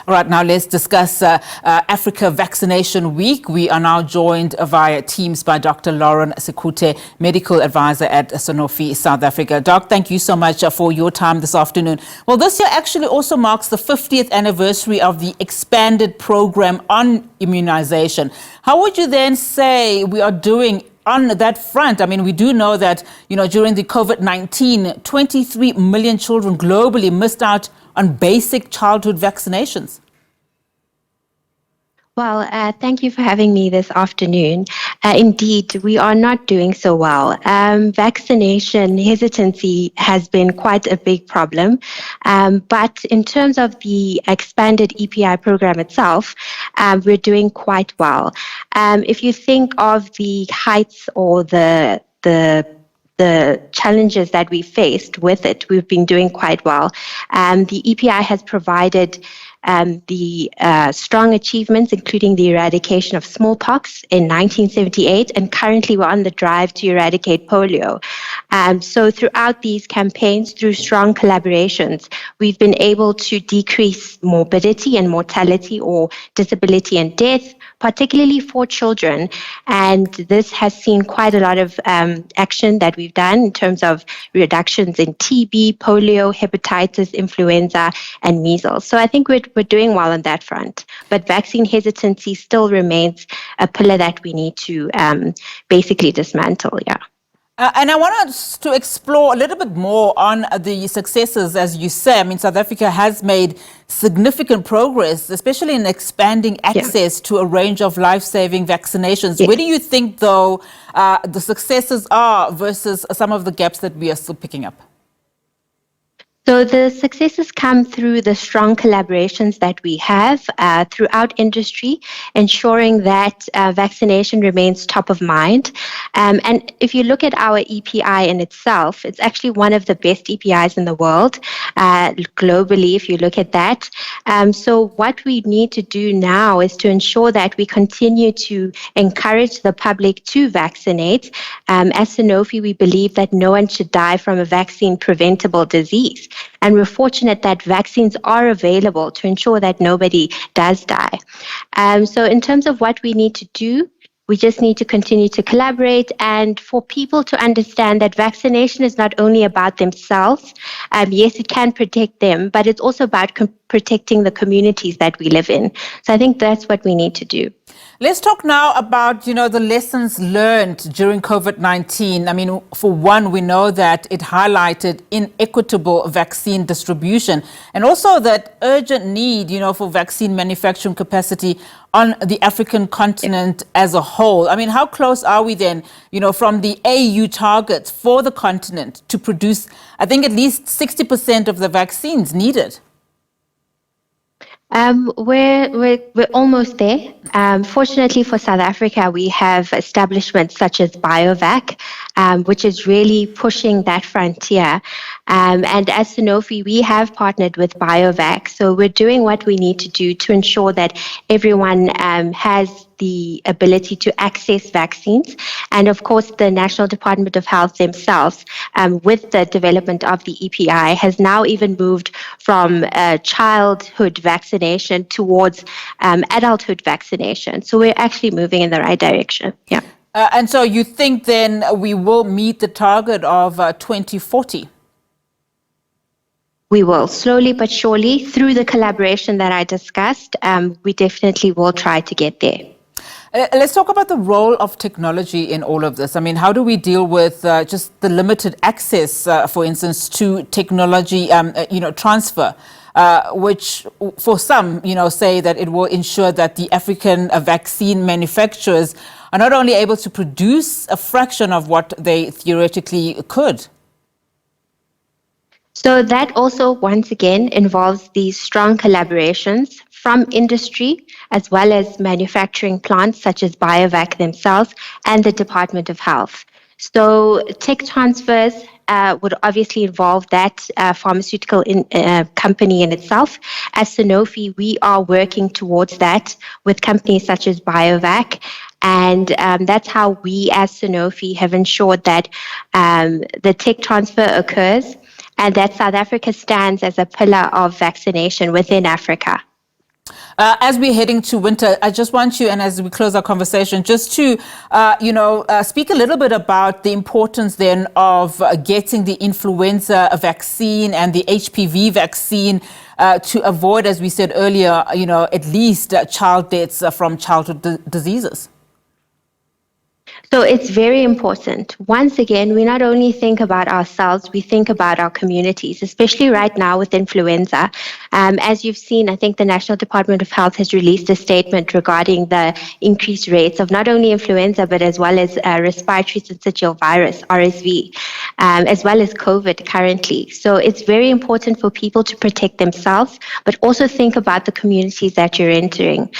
All right, now let's discuss Africa Vaccination Week. We are now joined via Teams by Dr. Lauren Sekhuthe, Medical Advisor at Sanofi, South Africa. Doc, thank you so much for your time this afternoon. Well, this year actually also marks the 50th anniversary of the Expanded Programme on Immunisation. How would you then say we are doing on that front? I mean, we do know that, during the COVID-19, 23 million children globally missed out on basic childhood vaccinations. Well, thank you for having me this afternoon. Indeed, we are not doing so well. Vaccination hesitancy has been quite a big problem. But in terms of the expanded EPI program itself, we're doing quite well. If you think of the heights or the challenges that we faced with it, we've been doing quite well. The EPI has provided the strong achievements, including the eradication of smallpox in 1978, and currently we're on the drive to eradicate polio. So throughout these campaigns, through strong collaborations, we've been able to decrease morbidity and mortality or disability and death, particularly for children. And this has seen quite a lot of action that we've done in terms of reductions in TB, polio, hepatitis, influenza, and measles. So I think we're doing well on that front. But vaccine hesitancy still remains a pillar that we need to basically dismantle, yeah. And I want us to explore a little bit more on the successes, as you say. I mean, South Africa has made significant progress, especially in expanding access to a range of life-saving vaccinations. Where do you think, though, the successes are versus some of the gaps that we are still picking up? So the successes come through the strong collaborations that we have throughout industry, ensuring that vaccination remains top of mind. And if you look at our EPI in itself, it's actually one of the best EPIs in the world, globally, if you look at that. So what we need to do now is to ensure that we continue to encourage the public to vaccinate. As Sanofi, we believe that no one should die from a vaccine-preventable disease. And we're fortunate that vaccines are available to ensure that nobody does die. So in terms of what we need to do, we just need to continue to collaborate and for people to understand that vaccination is not only about themselves. Yes, it can protect them, but it's also about protecting the communities that we live in. So I think that's what we need to do. Let's talk now about, the lessons learned during COVID-19. I mean, for one, we know that it highlighted inequitable vaccine distribution and also that urgent need, for vaccine manufacturing capacity on the African continent as a whole. I mean, how close are we then, from the AU targets for the continent to produce, I think, at least 60% of the vaccines needed? We're almost there. Fortunately for South Africa, we have establishments such as BioVac, which is really pushing that frontier. And as Sanofi, we have partnered with BioVac. So we're doing what we need to do to ensure that everyone has the ability to access vaccines. And of course, the National Department of Health themselves, with the development of the EPI, has now even moved from childhood vaccination towards adulthood vaccination. So we're actually moving in the right direction. Yeah. And so you think then we will meet the target of 2040? We will, slowly but surely, through the collaboration that I discussed, we definitely will try to get there. Let's talk about the role of technology in all of this. I mean, how do we deal with just the limited access, for instance, to technology, transfer, which for some, say that it will ensure that the African vaccine manufacturers are not only able to produce a fraction of what they theoretically could? So that also, once again, involves these strong collaborations from industry as well as manufacturing plants such as BioVac themselves and the Department of Health. So tech transfers would obviously involve that pharmaceutical company in itself. As Sanofi, we are working towards that with companies such as BioVac. And that's how we as Sanofi have ensured that the tech transfer occurs and that South Africa stands as a pillar of vaccination within Africa. As we're heading to winter, I just want you, and as we close our conversation, just to, speak a little bit about the importance then of getting the influenza vaccine and the HPV vaccine to avoid, as we said earlier, at least child deaths from childhood diseases. So it's very important. Once again, we not only think about ourselves, we think about our communities, especially right now with influenza. As you've seen, I think the National Department of Health has released a statement regarding the increased rates of not only influenza, but as well as respiratory syncytial virus, RSV, as well as COVID currently. So it's very important for people to protect themselves, but also think about the communities that you're entering.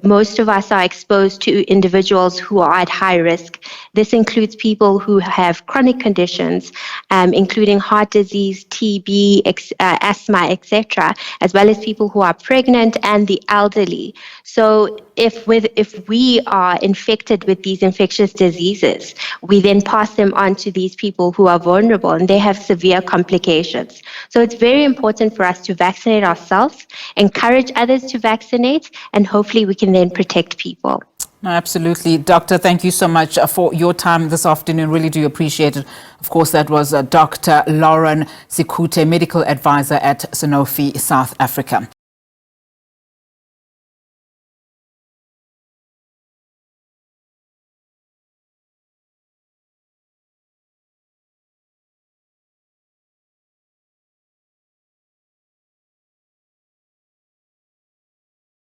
Most of us are exposed to individuals who are at high risk. This includes people who have chronic conditions, including heart disease, TB, asthma, etc., as well as people who are pregnant and the elderly. So if we are infected with these infectious diseases, we then pass them on to these people who are vulnerable and they have severe complications. So it's very important for us to vaccinate ourselves, encourage others to vaccinate, and hopefully we can then protect people. Absolutely. Doctor, thank you so much for your time this afternoon. Really do appreciate it. Of course, that was Dr. Lauren Sekhuthe, medical advisor at Sanofi, South Africa.